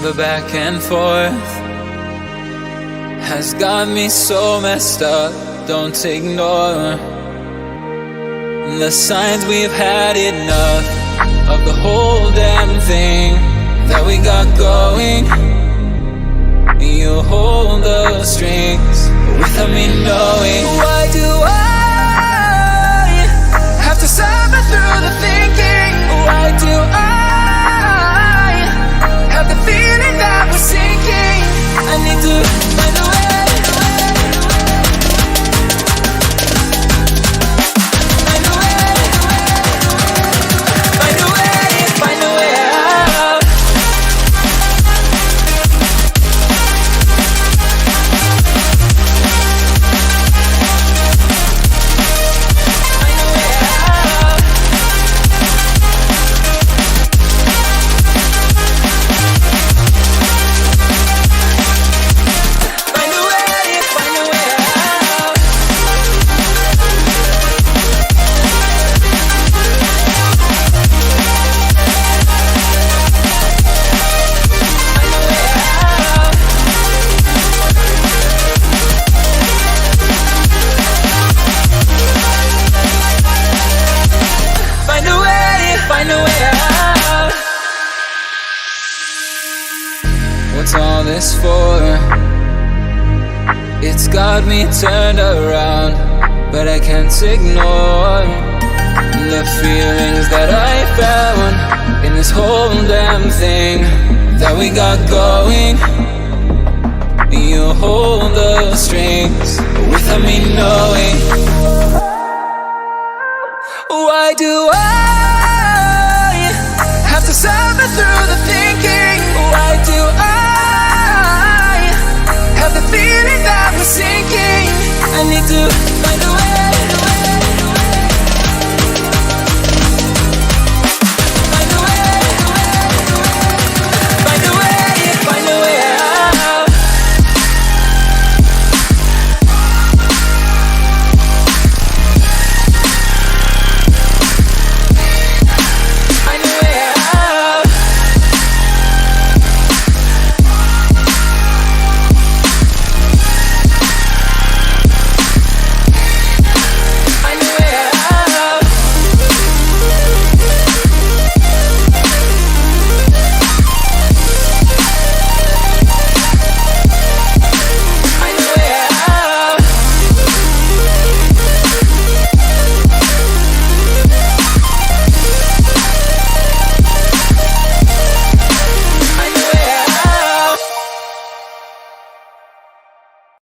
The back and forth has got me so messed up. Don't ignore the signs. We've had enough of the whole damn thing that we got going. You hold the strings without me knowing. Why do I have to suffer through the thinking? Why do I have the feeling that we're sinking? I need to find a way. What's all this for? It's got me turned around, but I can't ignore the feelings that I found in this whole damn thing that we got going. You hold the strings without me knowing. Why do I